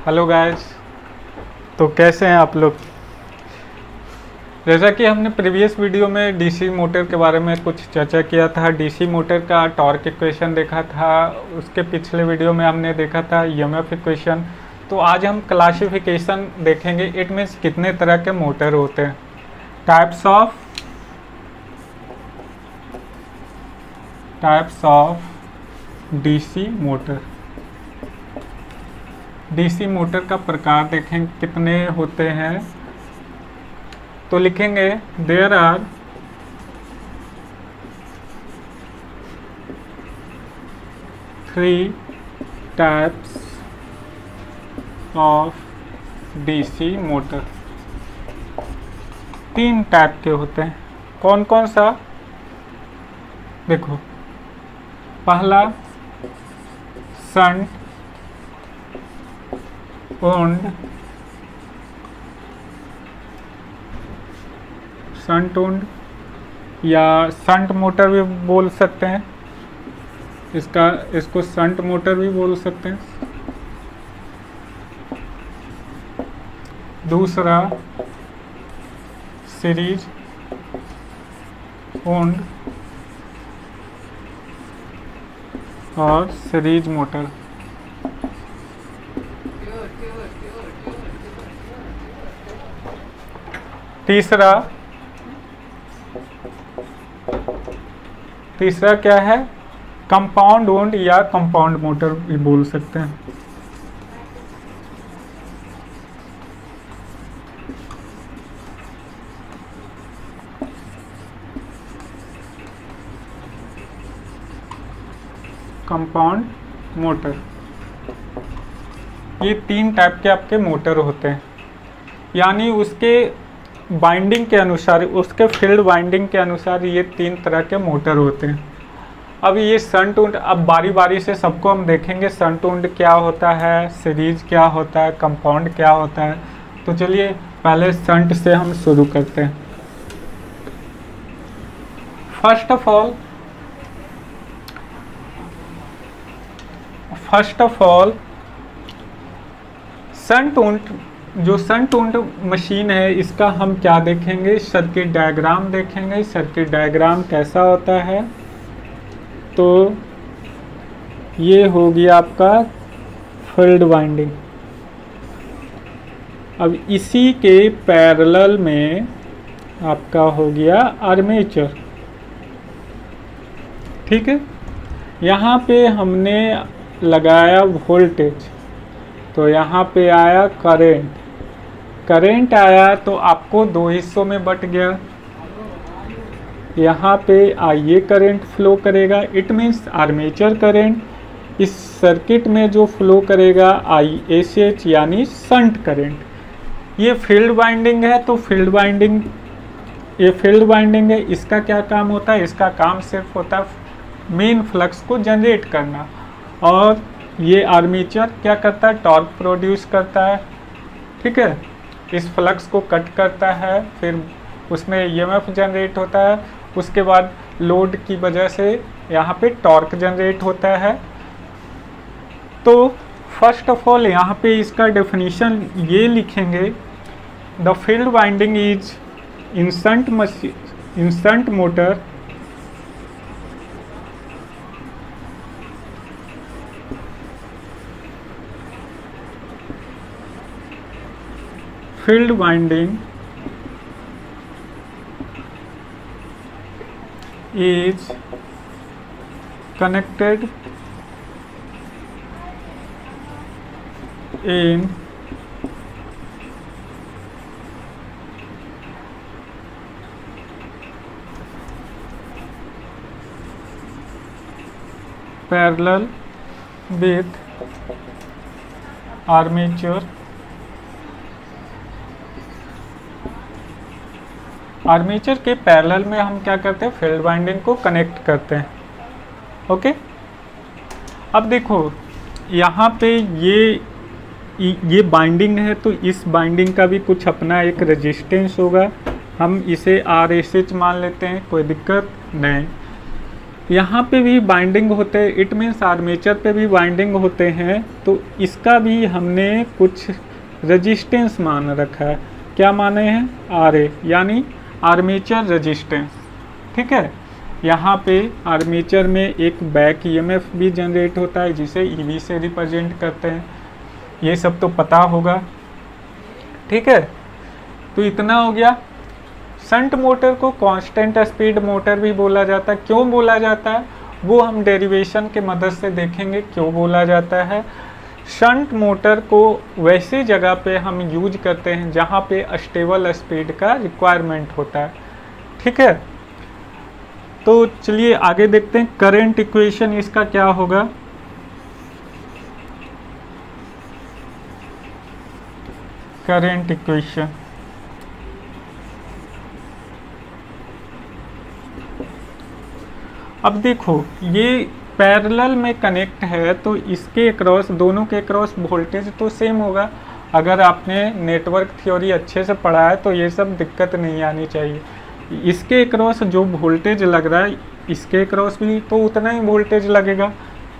Hello guys. तो कैसे हैं आप लोग। जैसा कि हमने प्रीवियस वीडियो में डीसी मोटर के बारे में कुछ चर्चा किया था, डीसी मोटर का टॉर्क इक्वेशन देखा था, उसके पिछले वीडियो में हमने देखा था ईएमएफ इक्वेशन। तो आज हम क्लासिफिकेशन देखेंगे। इट मीन्स कितने तरह के मोटर होते हैं, types of DC motor. DC motor का प्रकार देखें कितने होते हैं। तो लिखेंगे there are three types of DC motor. तीन टाइप के होते हैं। कौन कौन सा देखो, पहला शंट ओंड या शंट मोटर भी बोल सकते हैं, इसको शंट मोटर भी बोल सकते हैं। दूसरा सीरीज ओंड और सीरीज मोटर। तीसरा क्या है, कंपाउंड ओंड या कंपाउंड मोटर भी बोल सकते हैं। कंपाउंड मोटर, ये तीन टाइप के आपके मोटर होते हैं। यानी उसके बाइंडिंग के अनुसार, उसके फील्ड बाइंडिंग के अनुसार ये तीन तरह के मोटर होते हैं। अब ये शंट वुंड, अब बारी बारी से सबको हम देखेंगे। शंट वुंड क्या होता है, सीरीज क्या होता है, कंपाउंड क्या होता है। तो चलिए पहले शंट से हम शुरू करते हैं। First of all shunt wound, जो शंट वुंड मशीन है, इसका हम क्या देखेंगे, सर्किट डायग्राम देखेंगे। सर्किट डायग्राम कैसा होता है, तो ये हो गया आपका फील्ड वाइंडिंग। अब इसी के पैरेलल में आपका हो गया आर्मेचर। ठीक है, यहाँ पे हमने लगाया वोल्टेज, तो यहाँ पे आया करंट आया, तो आपको दो हिस्सों में बट गया। यहाँ पे आईए करंट फ्लो करेगा, इट मीन्स आर्मेचर करंट। इस सर्किट में जो फ्लो करेगा आईएसएच यानी शंट करंट। ये फील्ड वाइंडिंग है, तो ये फील्ड वाइंडिंग है। इसका क्या काम होता है, इसका काम सिर्फ होता है मेन फ्लक्स को जनरेट करना। और ये आर्मेचर क्या करता है, टॉर्क प्रोड्यूस करता है। ठीक है, इस फ्लक्स को कट करता है, फिर उसमें ईएमएफ जनरेट होता है। उसके बाद लोड की वजह से यहाँ पे टॉर्क जनरेट होता है। तो फर्स्ट ऑफ ऑल यहाँ पे इसका डेफिनेशन ये लिखेंगे, the field winding is in shunt motor field winding is connected in parallel with armature। Armature के पैरेलल में हम क्या करते हैं, फील्ड वाइंडिंग को कनेक्ट करते हैं। ओके, अब देखो यहाँ पे ये बाइंडिंग है, तो इस बाइंडिंग का भी कुछ अपना एक रेजिस्टेंस होगा। हम इसे RSH मान लेते हैं, कोई दिक्कत नहीं। यहाँ पे भी बाइंडिंग होते हैं, इट मीन्स आर्मेचर पे भी बाइंडिंग होते हैं। तो इसका भी हमने कुछ रेजिस्टेंस मान रखा है। क्या माने हैं? RA, यानी आर्मेचर रेजिस्टेंस। ठीक है, यहाँ पे आर्मेचर में एक बैक EMF भी जनरेट होता है जिसे EB से रिप्रेजेंट करते हैं। ये सब तो पता होगा। ठीक है, तो इतना हो गया। शंट मोटर को कांस्टेंट स्पीड मोटर भी बोला जाता है। क्यों बोला जाता है वो हम डेरिवेशन के मदद से देखेंगे क्यों बोला जाता है। शंट मोटर को वैसी जगह पे हम यूज करते हैं जहाँ पे स्टेबल स्पीड का रिक्वायरमेंट होता है। ठीक है, तो चलिए आगे देखते हैं। करंट इक्वेशन इसका क्या होगा? करंट इक्वेशन अब देखो, ये पैरेलल में कनेक्ट है तो इसके अक्रॉस, दोनों के अक्रॉस वोल्टेज तो सेम होगा। अगर आपने नेटवर्क थ्योरी अच्छे से पढ़ा है तो ये सब दिक्कत नहीं आनी चाहिए। इसके अक्रॉस जो वोल्टेज लग रहा है इसके अक्रॉस भी तो उतना ही वोल्टेज लगेगा।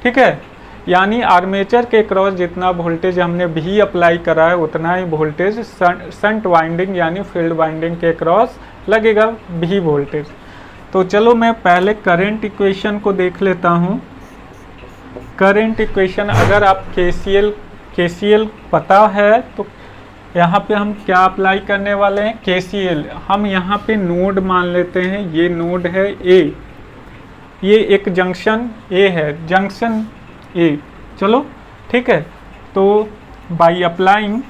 ठीक है, यानी आर्मेचर के अक्रॉस जितना वोल्टेज हमने भी अप्लाई करा है उतना ही वोल्टेज शंट वाइंडिंग यानी फील्ड वाइंडिंग के अक्रॉस लगेगा भी वोल्टेज। तो चलो मैं पहले करंट इक्वेशन को देख लेता हूँ। करंट इक्वेशन अगर आप KCL पता है तो यहाँ पे हम क्या अप्लाई करने वाले हैं? KCL हम यहाँ पे नोड मान लेते हैं। ये नोड है A, ये एक जंक्शन A है, जंक्शन A। चलो ठीक है, तो by applying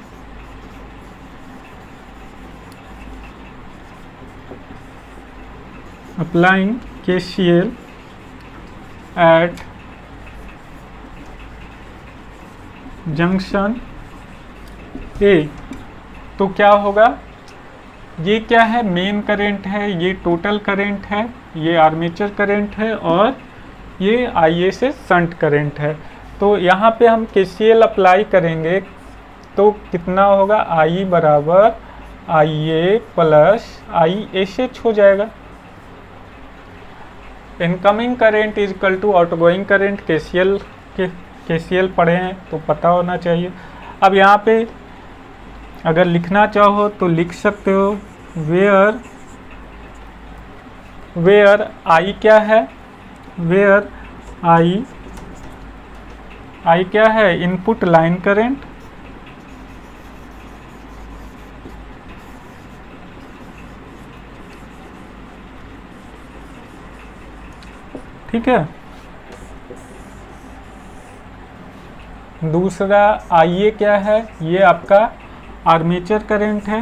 KCL at junction A, तो क्या होगा? ये क्या है? मेन करंट है, ये टोटल करंट है, ये आर्मेचर करंट है और ये IA से शंट करंट है। तो यहाँ पे हम KCL अप्लाई करेंगे तो कितना होगा? I बराबर IA प्लस ISH हो जाएगा। Incoming current is equal to outgoing current. KCL पढ़े हैं तो पता होना चाहिए। अब यहाँ पे अगर लिखना चाहो तो लिख सकते हो वेयर I क्या है? वेयर I क्या है? Input line current. ठीक है, दूसरा IA क्या है? ये आपका आर्मेचर करंट है।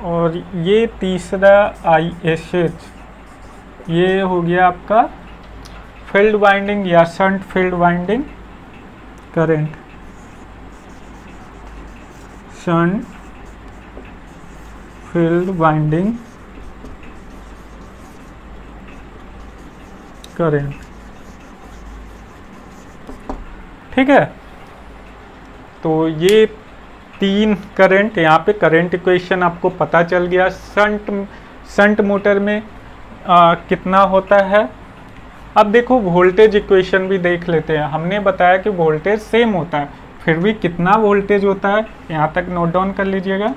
और ये तीसरा ISH, ये हो गया आपका फील्ड वाइंडिंग या shunt field winding current. Shunt field winding current. ठीक है, तो ये तीन करंट, यहाँ पे करंट इक्वेशन आपको पता चल गया। शंट मोटर में कितना होता है। अब देखो वोल्टेज इक्वेशन भी देख लेते हैं। हमने बताया कि वोल्टेज सेम होता है, फिर भी कितना वोल्टेज होता है यहाँ तक नोट डाउन कर लीजिएगा।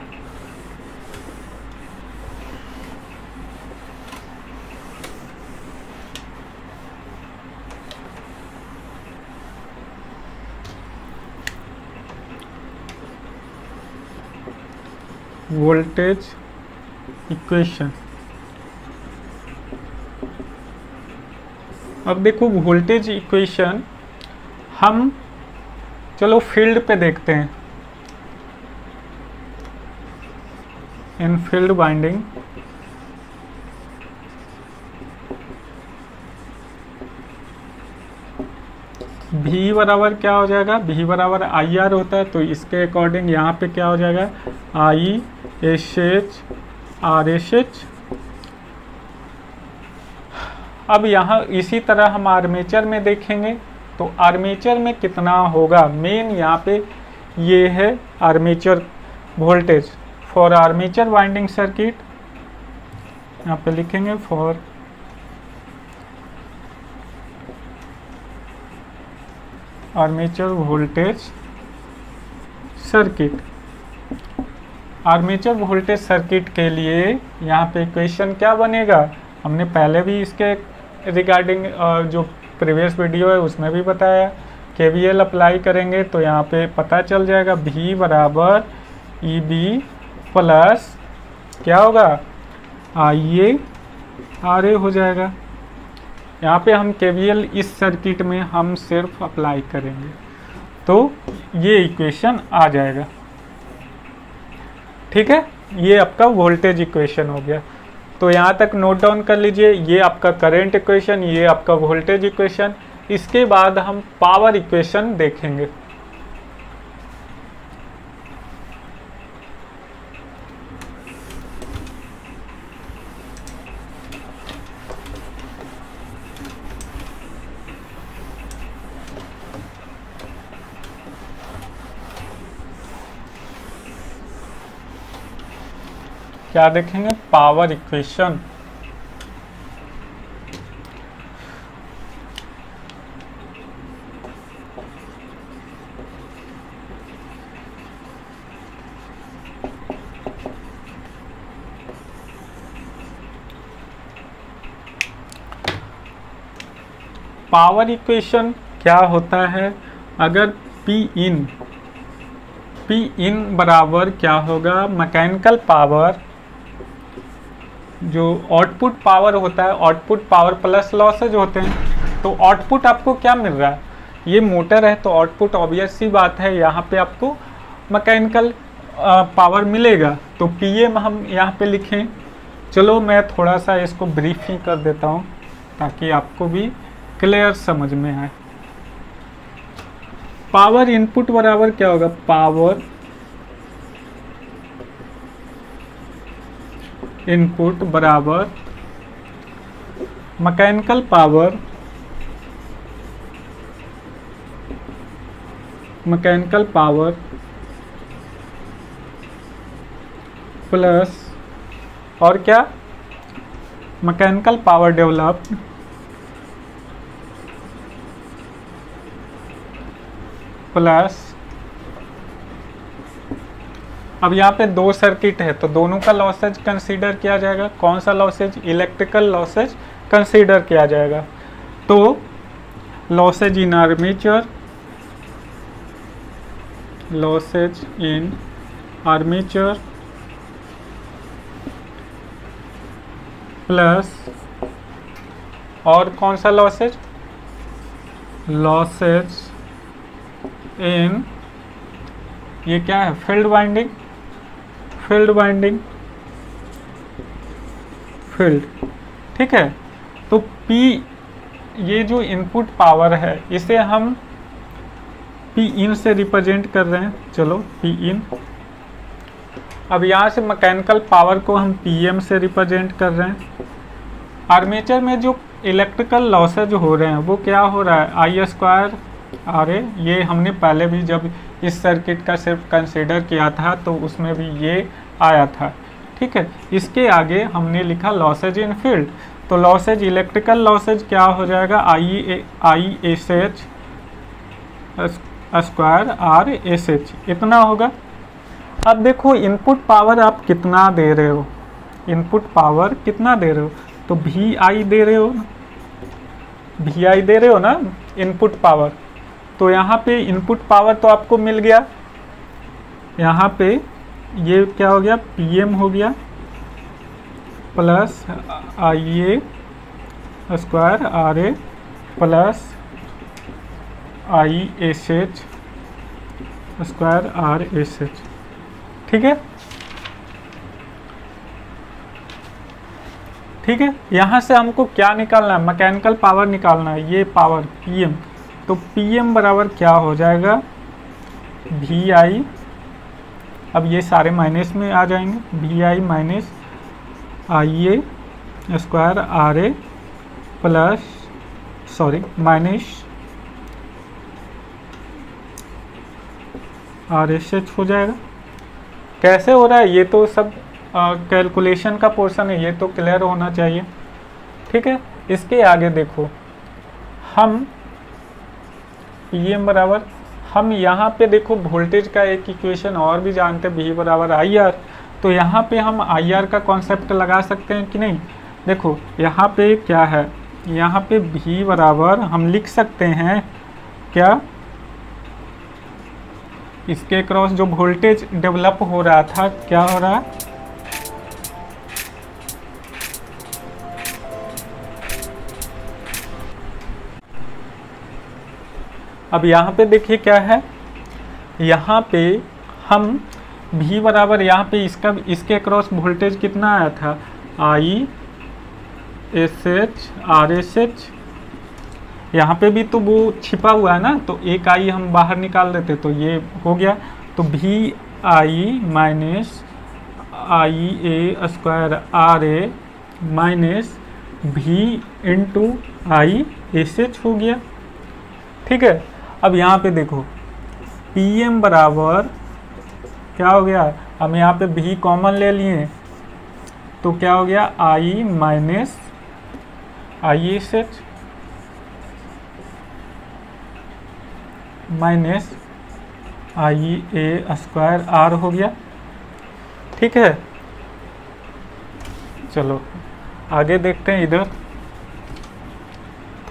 वोल्टेज इक्वेशन, अब देखो वोल्टेज इक्वेशन हम चलो फील्ड पे देखते हैं। इन फील्ड वाइंडिंग V बराबर क्या हो जाएगा? V बराबर IR होता है, तो इसके अकॉर्डिंग यहाँ पे क्या हो जाएगा? ISH RSH। अब यहाँ इसी तरह हम आर्मेचर में देखेंगे तो आर्मेचर में कितना होगा। मेन यहाँ पे ये है armature voltage for armature winding circuit, यहाँ पे लिखेंगे for armature voltage circuit. Armature voltage circuit के लिए यहाँ पे इक्वेशन क्या बनेगा, हमने पहले भी इसके रिगार्डिंग जो प्रीवियस वीडियो है उसमें भी बताया। केवीएल अप्लाई करेंगे तो यहाँ पे पता चल जाएगा V बराबर EB प्लस क्या होगा IA RA हो जाएगा। यहाँ पे हम केवीएल इस सर्किट में हम सिर्फ अप्लाई करेंगे तो ये इक्वेशन आ जाएगा। ठीक है, ये आपका वोल्टेज इक्वेशन हो गया। तो यहाँ तक नोट डाउन कर लीजिए, ये आपका करंट इक्वेशन, ये आपका वोल्टेज इक्वेशन। इसके बाद हम पावर इक्वेशन देखेंगे। क्या देखेंगे, पावर इक्वेशन। पावर इक्वेशन क्या होता है, अगर P इन बराबर क्या होगा, मैकेनिकल पावर जो आउटपुट पावर होता है, आउटपुट पावर प्लस लॉसेज होते हैं। तो आउटपुट आपको क्या मिल रहा है, ये मोटर है तो आउटपुट ऑब्वियस सी बात है यहाँ पे आपको मैकेनिकल पावर मिलेगा। तो PM हम यहाँ पे लिखें। चलो मैं थोड़ा सा इसको ब्रीफ ही कर देता हूँ ताकि आपको भी क्लियर समझ में आए। पावर इनपुट बराबर क्या होगा, पावर इनपुट बराबर मैकेनिकल पावर प्लस और क्या, मैकेनिकल पावर डेवलप्ड प्लस। अब यहाँ पे दो सर्किट है तो दोनों का लॉसेज कंसीडर किया जाएगा। कौन सा लॉसेज, इलेक्ट्रिकल लॉसेज कंसीडर किया जाएगा। तो losses in armature, losses in armature plus और कौन सा लॉसेज, लॉसेज इन ये क्या है, फील्ड वाइंडिंग, फील्ड। ठीक है, तो P ये जो इनपुट पावर है इसे हम P इन से रिप्रेजेंट कर रहे हैं। चलो P इन। अब यहाँ से मैकेनिकल पावर को हम PM से रिप्रेजेंट कर रहे हैं। आर्मेचर में जो इलेक्ट्रिकल लॉसेज हो रहे हैं वो क्या हो रहा है, I² RA। ये हमने पहले भी जब इस सर्किट का सिर्फ कंसीडर किया था तो उसमें भी ये आया था। ठीक है, इसके आगे हमने लिखा लॉसेज इन फील्ड। तो लॉसेज, इलेक्ट्रिकल लॉसेज क्या हो जाएगा, ISH² RSH, इतना होगा। अब देखो इनपुट पावर आप कितना दे रहे हो, इनपुट पावर कितना दे रहे हो, तो VI दे रहे हो, VI दे रहे हो ना इनपुट पावर। तो यहाँ पे इनपुट पावर तो आपको मिल गया, यहाँ पे ये क्या हो गया, PM हो गया plus IA² RA plus ISH² RSH। ठीक है, ठीक है। यहाँ से हमको क्या निकालना है, मैकेनिकल पावर निकालना है, ये पावर PM। तो PM बराबर क्या हो जाएगा, VI, अब ये सारे माइनस में आ जाएंगे, VI minus IA² RA plus minus RSH हो जाएगा। कैसे हो रहा है ये तो सब कैलकुलेशन का पोर्शन है, ये तो क्लियर होना चाहिए। ठीक है, इसके आगे देखो, हम Pm बराबर, हम यहाँ पे देखो वोल्टेज का एक इक्वेशन और भी जानते हैं, V बराबर आई आर। तो यहाँ पे हम आई आर का कॉन्सेप्ट लगा सकते हैं कि नहीं? देखो यहाँ पे क्या है, यहाँ पे V बराबर हम लिख सकते हैं क्या, इसके क्रॉस जो वोल्टेज डेवलप हो रहा था, क्या हो रहा है, अब यहाँ पे देखिए क्या है, यहाँ पे हम V बराबर यहाँ पे इसके क्रॉस वोल्टेज कितना आया था, आई S H R S H, यहाँ पे भी तो वो छिपा हुआ है ना, तो एक आई हम बाहर निकाल देते तो ये हो गया। तो भी I minus I A square R A minus भी इंटू आई एस एच हो गया। ठीक है, अब यहाँ पे देखो Pm बराबर क्या हो गया, हम यहाँ पे भी कॉमन ले लिए तो क्या हो गया, I minus I S H minus I A square R हो गया। ठीक है, चलो आगे देखते हैं, इधर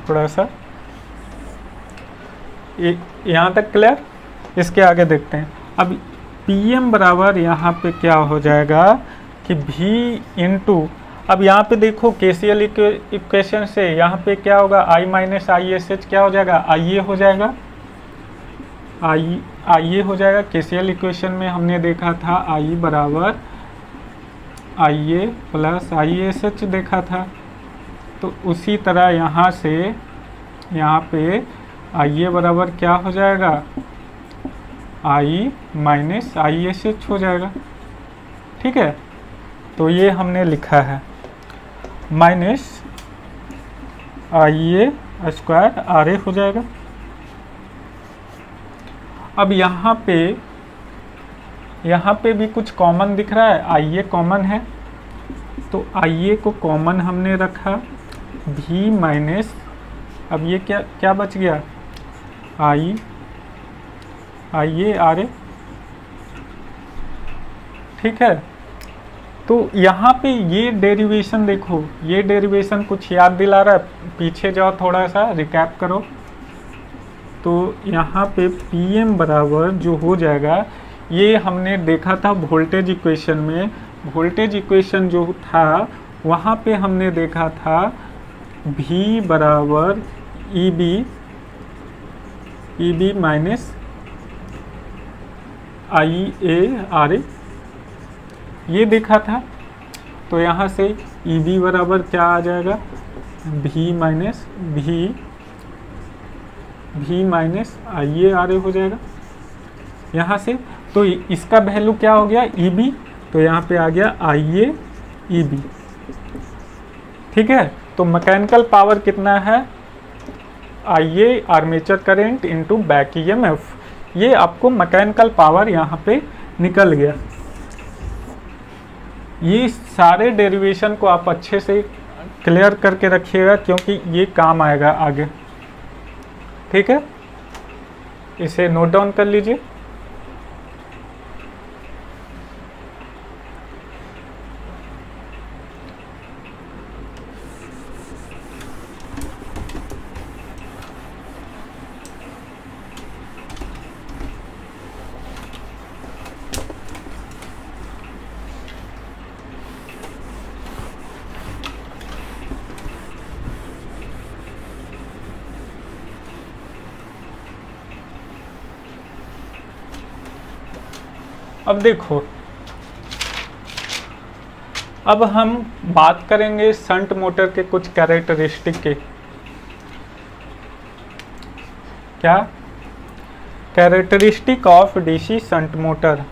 थोड़ा सा यहाँ तक क्लियर, इसके आगे देखते हैं। अब Pm बराबर यहाँ पे क्या हो जाएगा कि V इंटू, अब यहाँ पे देखो KCL इक्वेशन से यहाँ पे क्या होगा, I minus I S H क्या हो जाएगा, IA हो जाएगा, IA हो जाएगा। KCL इक्वेशन में हमने देखा था I बराबर IA प्लस आई एस एच देखा था, तो उसी तरह यहाँ से यहाँ पे IA बराबर क्या हो जाएगा, I minus I S H हो जाएगा। ठीक है, तो ये हमने लिखा है minus I A square R A हो जाएगा। अब यहाँ पे भी कुछ कॉमन दिख रहा है, आई ए कॉमन है, तो आई ए को कॉमन हमने रखा, भी माइनस, अब ये क्या बच गया, आई ए आर ए। ठीक है, तो यहाँ पे ये डेरिवेशन देखो, ये डेरिवेशन कुछ याद दिला रहा है, पीछे जाओ थोड़ा सा रिकैप करो। तो यहाँ पे Pm बराबर जो हो जाएगा, ये हमने देखा था वोल्टेज इक्वेशन में, वोल्टेज इक्वेशन जो था वहाँ पे हमने देखा था V बराबर E B minus I A R A, ये देखा था। तो यहाँ से ई बी बराबर क्या आ जाएगा, भी minus I A R A हो जाएगा यहाँ से। तो इसका वैल्यू क्या हो गया, ई बी, तो यहाँ पे आ गया आई ए ई बी। ठीक है, तो मैकेनिकल पावर कितना है, I A armature current into back EMF, ये आपको मैकेनिकल पावर यहाँ पे निकल गया। ये सारे डेरिवेशन को आप अच्छे से क्लियर करके रखिएगा, क्योंकि ये काम आएगा आगे। ठीक है, इसे नोट डाउन कर लीजिए। अब देखो, अब हम बात करेंगे शंट मोटर के कुछ कैरेक्टरिस्टिक के। क्या characteristic of DC shunt motor.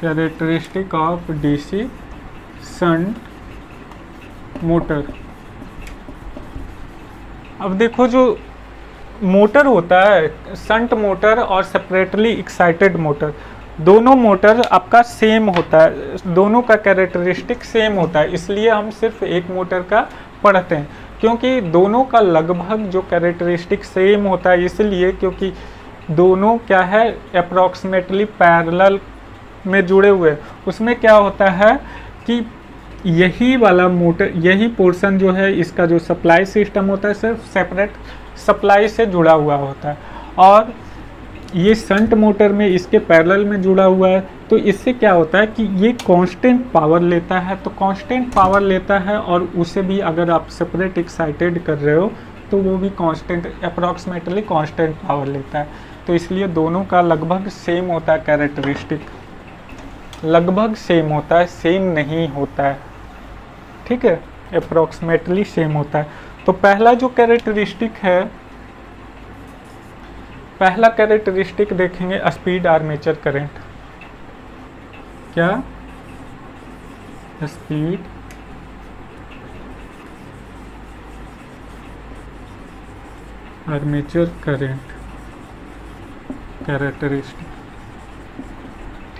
Characteristic of DC shunt motor. अब देखो जो मोटर होता है, शंट मोटर और सेपरेटली एक्साइटेड मोटर, दोनों मोटर आपका सेम होता है, दोनों का कैरेक्टरिस्टिक सेम होता है, इसलिए हम सिर्फ एक मोटर का पढ़ते हैं, क्योंकि दोनों का लगभग जो कैरेक्टरिस्टिक सेम होता है, इसलिए क्योंकि दोनों क्या है अप्रॉक्सीमेटली पैरेलल में जुड़े हुए। उसमें क्या होता है कि यही वाला मोटर, यही पोर्शन जो है इसका जो सप्लाई सिस्टम होता है सिर्फ सेपरेट सप्लाई से जुड़ा हुआ होता है, और ये शंट मोटर में इसके पैरेलल में जुड़ा हुआ है। तो इससे क्या होता है कि ये कांस्टेंट पावर लेता है, तो कांस्टेंट पावर लेता है और उसे भी अगर आप सेपरेट एक्साइटेड कर रहे हो तो वो भी कांस्टेंट अप्रॉक्सीमेटली कांस्टेंट पावर लेता है। तो इसलिए दोनों का लगभग सेम होता है कैरेक्टरिस्टिक, लगभग सेम होता है, सेम नहीं होता है, ठीक है, अप्रॉक्सीमेटली सेम होता है। तो पहला जो कैरेक्टरिस्टिक है, पहला कैरेक्टरिस्टिक देखेंगे स्पीड आर्मेचर करंट। क्या? स्पीड आर्मेचर करंट कैरेक्टरिस्टिक,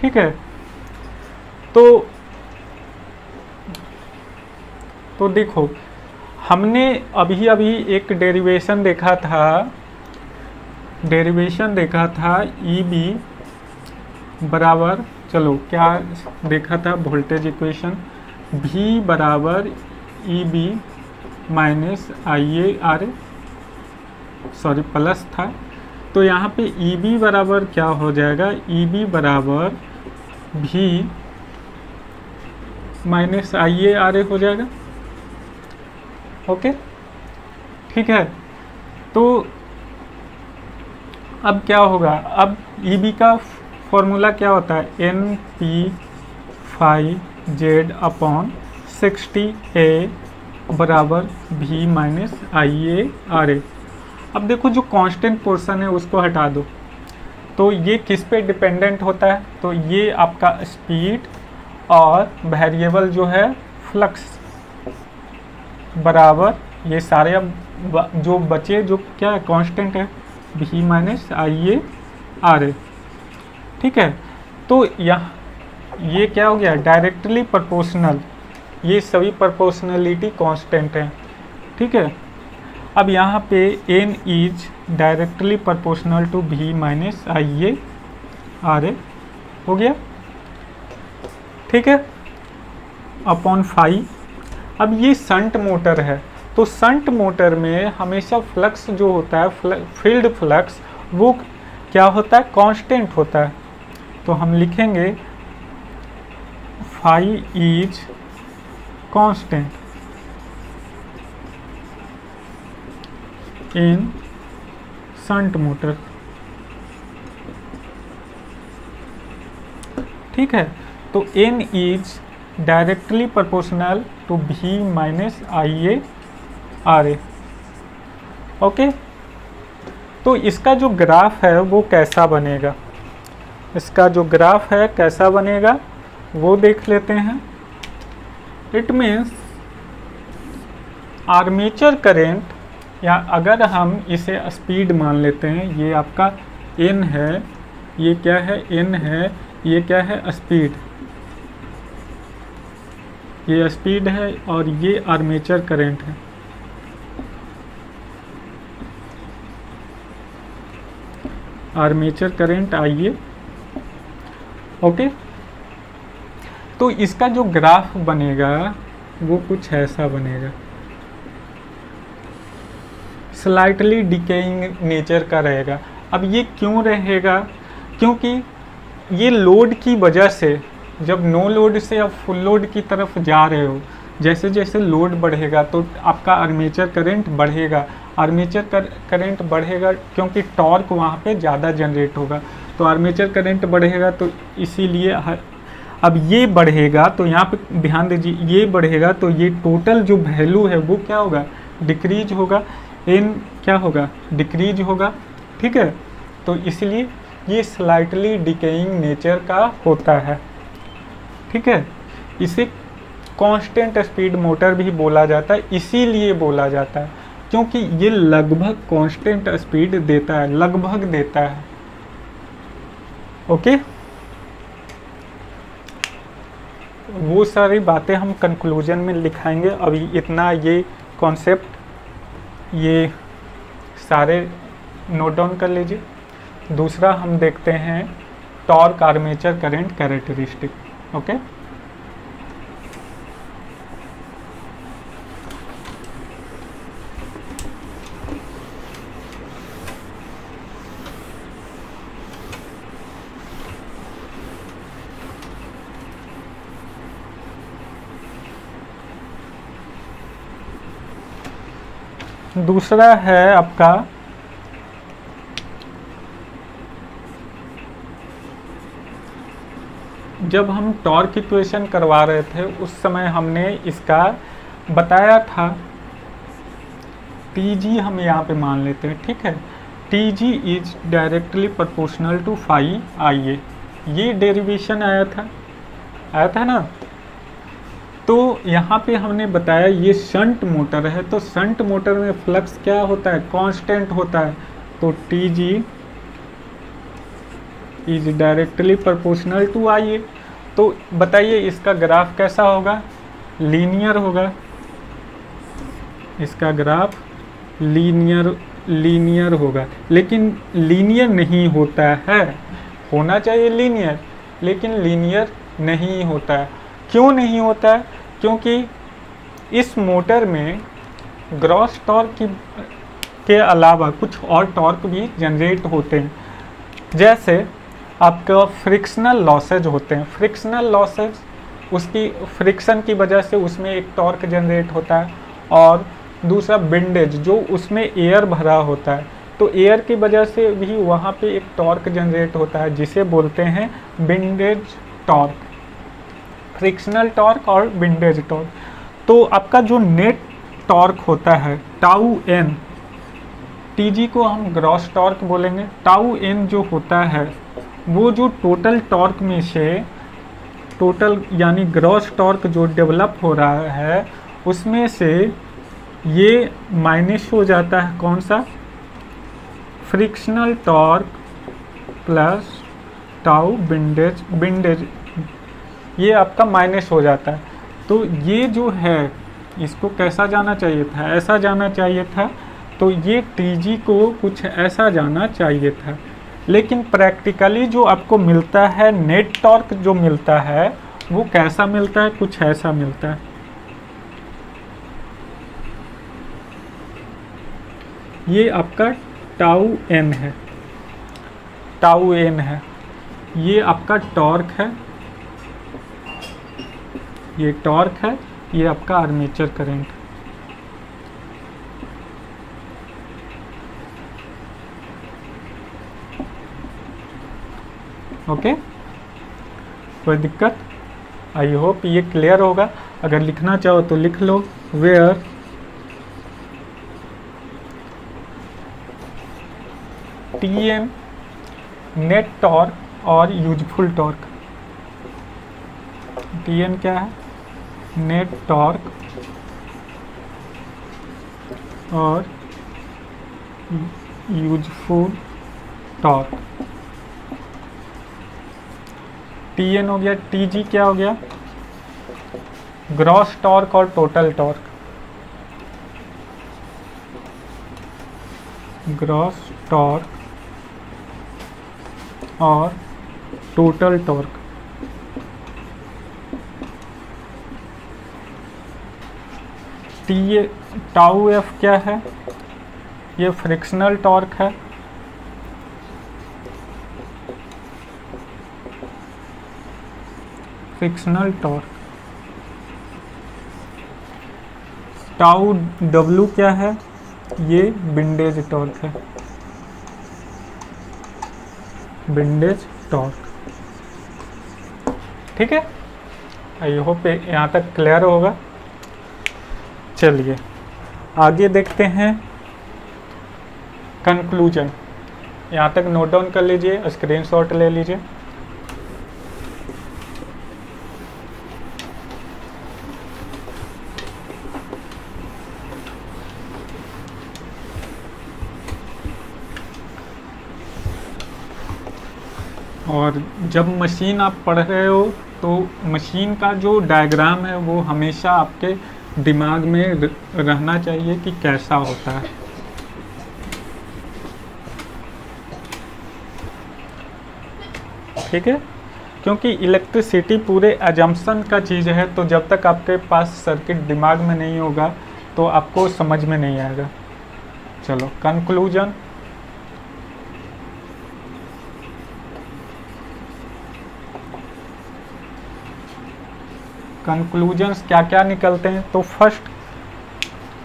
ठीक है। तो देखो हमने अभी एक डेरिवेशन देखा था, ई बी बराबर, चलो क्या देखा था, वोल्टेज इक्वेशन V बराबर E B minus I A R, sorry plus था। तो यहाँ पे ई बी बराबर क्या हो जाएगा, ई बी बराबर V minus I A R A हो जाएगा, ओके, ठीक है। तो अब क्या होगा, अब ई बी का फॉर्मूला क्या होता है, N P phi Z upon 60A बराबर V minus I A R A. अब देखो जो कांस्टेंट पोर्शन है उसको हटा दो, तो ये किस पे डिपेंडेंट होता है, तो ये आपका स्पीड और वेरिएबल जो है फ्लक्स बराबर ये सारे अब जो बचे जो क्या है कांस्टेंट है V minus I A R A, ठीक है। तो यहाँ ये क्या हो गया, डायरेक्टली प्रोपोर्शनल, ये सभी प्रोपोर्शनलिटी कांस्टेंट हैं, ठीक है। अब यहाँ पे n is directly proportional to V minus I A R A हो गया, ठीक है, अपॉन फाई। अब ये शंट मोटर है, तो शंट मोटर में हमेशा फ्लक्स जो होता है, फील्ड फ्लक्स, वो क्या होता है, कांस्टेंट होता है। तो हम लिखेंगे phi is constant in shunt motor, ठीक है। तो n is directly proportional to V minus I A R A, okay. तो इसका जो ग्राफ है वो कैसा बनेगा, इसका जो ग्राफ है कैसा बनेगा वो देख लेते हैं। इट मीन्स आर्मेचर करंट, या अगर हम इसे स्पीड मान लेते हैं, ये आपका n है, ये क्या है n है, ये क्या है स्पीड, ये स्पीड है और ये आर्मेचर करंट है। आर्मेचर करंट आइए, ओके। तो इसका जो ग्राफ बनेगा वो कुछ ऐसा बनेगा, स्लाइटली डिकेइंग नेचर का रहेगा। अब ये क्यों रहेगा, क्योंकि ये लोड की वजह से, जब नो लोड से आप फुल लोड की तरफ जा रहे हो, जैसे जैसे लोड बढ़ेगा तो आपका आर्मेचर करंट बढ़ेगा, आर्मेचर करंट बढ़ेगा क्योंकि टॉर्क वहाँ पे ज़्यादा जनरेट होगा, तो आर्मेचर करंट बढ़ेगा। तो इसीलिए अब ये बढ़ेगा, तो यहाँ पे ध्यान दीजिए, ये बढ़ेगा तो ये टोटल जो वैल्यू है वो क्या होगा, डिक्रीज होगा, n क्या होगा, डिक्रीज होगा, ठीक है। तो इसलिए ये स्लाइटली डिकेइंग नेचर का होता है, ठीक है। इसे कांस्टेंट स्पीड मोटर भी बोला जाता है, इसीलिए बोला जाता है। क्योंकि ये लगभग कांस्टेंट स्पीड देता है, लगभग देता है। ओके, वो सारी बातें हम कंक्लूजन में लिखाएंगे। अभी इतना ये कॉन्सेप्ट ये सारे नोट डाउन कर लीजिए। दूसरा हम देखते हैं torque armature current characteristic. Okay, दूसरा है आपका जब हम टॉर्क इक्वेशन करवा रहे थे उस समय हमने इसका बताया था, टीजी हम यहाँ पे मान लेते हैं, ठीक है। TG is directly proportional to phi I A, ये डेरिवेशन आया था ना। तो यहाँ पे हमने बताया ये शंट मोटर है, तो शंट मोटर में फ्लक्स क्या होता है, कांस्टेंट होता है। तो TG is directly proportional to I A. तो बताइए इसका ग्राफ कैसा होगा, लीनियर होगा। इसका ग्राफ लीनियर होगा, लेकिन लीनियर नहीं होता है। होना चाहिए लीनियर, लेकिन लीनियर नहीं होता है। क्यों नहीं होता है? क्योंकि इस मोटर में ग्रॉस टॉर्क के अलावा कुछ और टॉर्क भी जनरेट होते हैं। जैसे आपका फ्रिक्शनल लॉसेज होते हैं, फ्रिक्शनल लॉसेज उसकी फ्रिक्शन की वजह से उसमें एक टॉर्क जनरेट होता है, और दूसरा विंडेज जो उसमें एयर भरा होता है, तो एयर की वजह से भी वहाँ पे एक टॉर्क जनरेट होता है जिसे बोलते हैं विंडेज टॉर्क, फ्रिक्शनल टॉर्क और विंडेज टॉर्क। तो आपका जो नेट टॉर्क होता है टाउ एन, टीजी को हम ग्रॉस टॉर्क बोलेंगे, टाउ एन जो होता है वो जो टोटल टॉर्क में से टोटल यानी ग्रॉस टॉर्क जो डेवलप हो रहा है उसमें से ये माइनस हो जाता है, कौन सा, frictional torque plus tau windage, ये आपका माइनस हो जाता है। तो ये जो है इसको कैसा जाना चाहिए था, ऐसा जाना चाहिए था। तो ये टीजी को कुछ ऐसा जाना चाहिए था, लेकिन प्रैक्टिकली जो आपको मिलता है नेट टॉर्क जो मिलता है वो कैसा मिलता है, कुछ ऐसा मिलता है। ये आपका टाउ एन है, टाउ एन है, ये आपका टॉर्क है, ये टॉर्क है, ये आपका आर्मेचर करंट। ओके, कोई दिक्कत? आई होप ये क्लियर होगा। अगर लिखना चाहो तो लिख लो, वेयर टीएन नेट टॉर्क और यूजफुल टॉर्क। टीएन क्या है, नेट टॉर्क और यूजफुल टॉर्क। टीएन हो गया, टीजी क्या हो गया, ग्रॉस टॉर्क और टोटल टॉर्क, ग्रॉस टॉर्क और total torque. T tau F क्या है, ये फ्रिक्शनल टॉर्क है, फ्रिक्शनल टॉर्क। टाउ डब्ल्यू क्या है, ये विंडेज टॉर्क है, विंडेज टॉर्क। ठीक है, आई होप यहाँ तक क्लियर होगा। चलिए आगे देखते हैं कंक्लूजन। यहाँ तक नोट डाउन कर लीजिए, स्क्रीनशॉट ले लीजिए। और जब मशीन आप पढ़ रहे हो तो मशीन का जो डायग्राम है वो हमेशा आपके दिमाग में रहना चाहिए कि कैसा होता है। ठीक है, क्योंकि इलेक्ट्रिसिटी पूरे अजम्पशन का चीज़ है, तो जब तक आपके पास सर्किट दिमाग में नहीं होगा तो आपको समझ में नहीं आएगा। चलो कंक्लूजन। कंक्लूजन्स क्या क्या निकलते हैं? तो फर्स्ट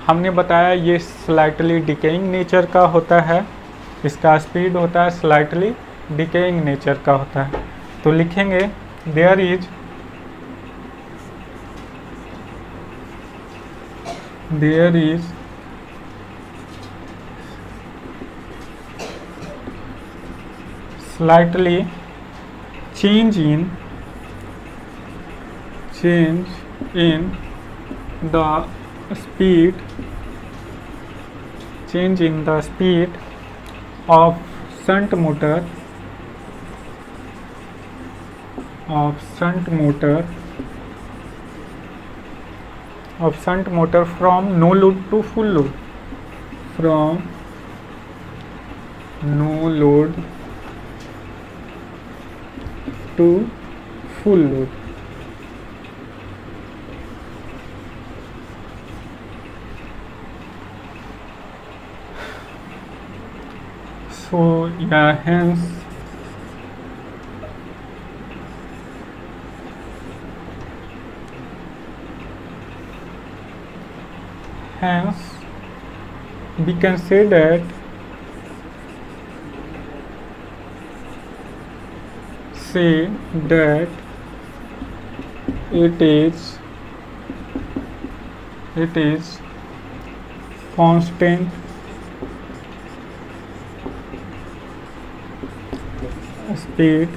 हमने बताया ये स्लाइटली डिकेइंग नेचर का होता है, इसका स्पीड होता है स्लाइटली डिकेइंग नेचर का होता है। तो लिखेंगे there is slightly change in the speed of shunt motor from no load to full load, to full load। So yeah, hence we can say that it is constant speed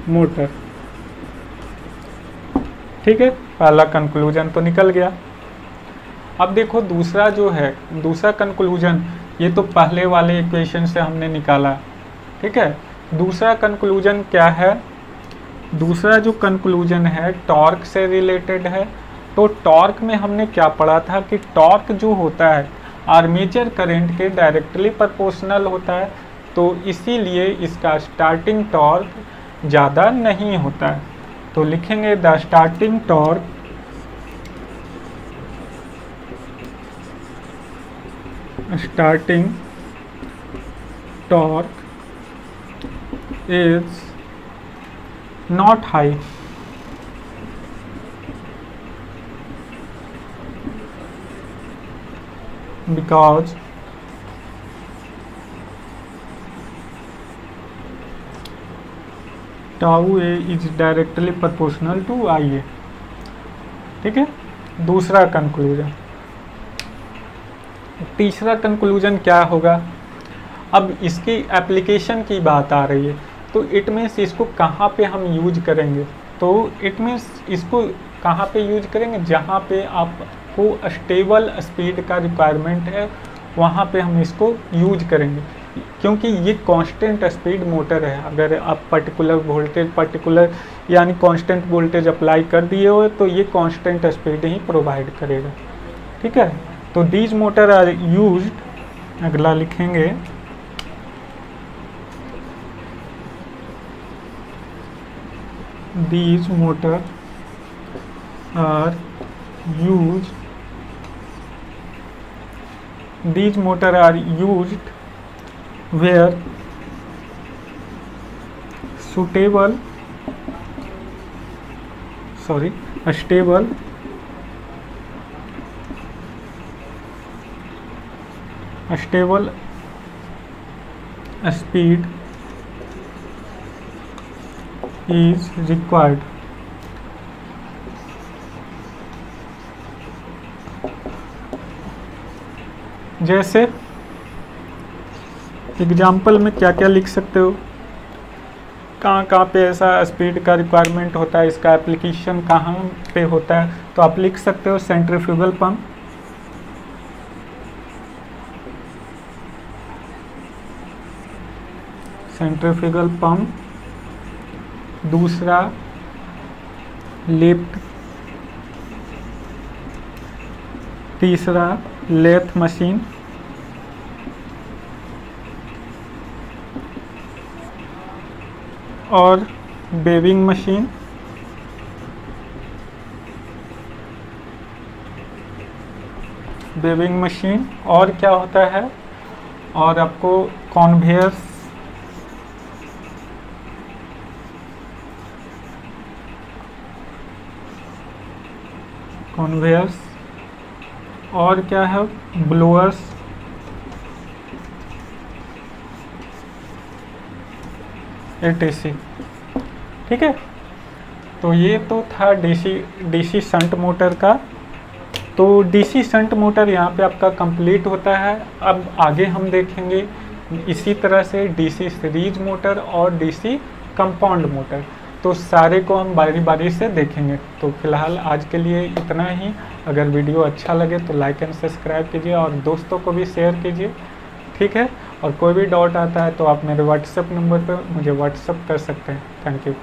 motor. ठीक है, पहला conclusion तो निकल गया। अब देखो दूसरा जो है, दूसरा कंक्लूजन, ये तो पहले वाले इक्वेशन से हमने निकाला। ठीक है, दूसरा कंक्लूजन क्या है? दूसरा जो कंक्लूजन है टॉर्क से रिलेटेड है। तो टॉर्क में हमने क्या पढ़ा था कि टॉर्क जो होता है आर्मेचर करंट के डायरेक्टली प्रोपोर्शनल होता है, तो इसीलिए इसका स्टार्टिंग टॉर्क ज़्यादा नहीं होता है। तो लिखेंगे the starting torque is not high because tau a is directly proportional to IA। ठीक है, दूसरा कंक्लूजन। तीसरा कंक्लूजन क्या होगा? अब इसकी एप्लीकेशन की बात आ रही है, तो इट मीन्स इसको कहाँ पे हम यूज करेंगे? तो इट मीन्स इसको कहाँ पे यूज करेंगे? जहाँ पे आपको स्टेबल स्पीड का रिक्वायरमेंट है वहाँ पे हम इसको यूज करेंगे, क्योंकि ये कांस्टेंट स्पीड मोटर है। अगर आप पर्टिकुलर यानी कांस्टेंट वोल्टेज अप्लाई कर दिए हो तो ये कांस्टेंट स्पीड ही प्रोवाइड करेगा। ठीक है, तो दीज मोटर आर यूज्ड, अगला लिखेंगे these motor are used where stable speed is required। जैसे एग्जाम्पल में क्या क्या लिख सकते हो, कहाँ पे ऐसा स्पीड का रिक्वायरमेंट होता है, इसका एप्लीकेशन कहाँ पे होता है? तो आप लिख सकते हो सेंट्रीफ्यूगल पंप, सेंट्रीफ्यूगल पंप, दूसरा लिफ्ट, तीसरा लेथ मशीन, और वेविंग मशीन, वेविंग मशीन। और क्या होता है, और आपको कन्वेयर्स, और क्या है, ब्लोअर्स, एटीसी। ठीक है, तो ये तो था डीसी शंट मोटर का। तो डीसी शंट मोटर यहाँ पे आपका कंप्लीट होता है। अब आगे हम देखेंगे इसी तरह से डीसी सीरीज मोटर और डीसी कंपाउंड मोटर। तो सारे को हम बारी बारी से देखेंगे। तो फिलहाल आज के लिए इतना ही। अगर वीडियो अच्छा लगे तो लाइक एंड सब्सक्राइब कीजिए और दोस्तों को भी शेयर कीजिए। ठीक है, और कोई भी डाउट आता है तो आप मेरे व्हाट्सएप नंबर पर मुझे व्हाट्सएप कर सकते हैं। Thank you.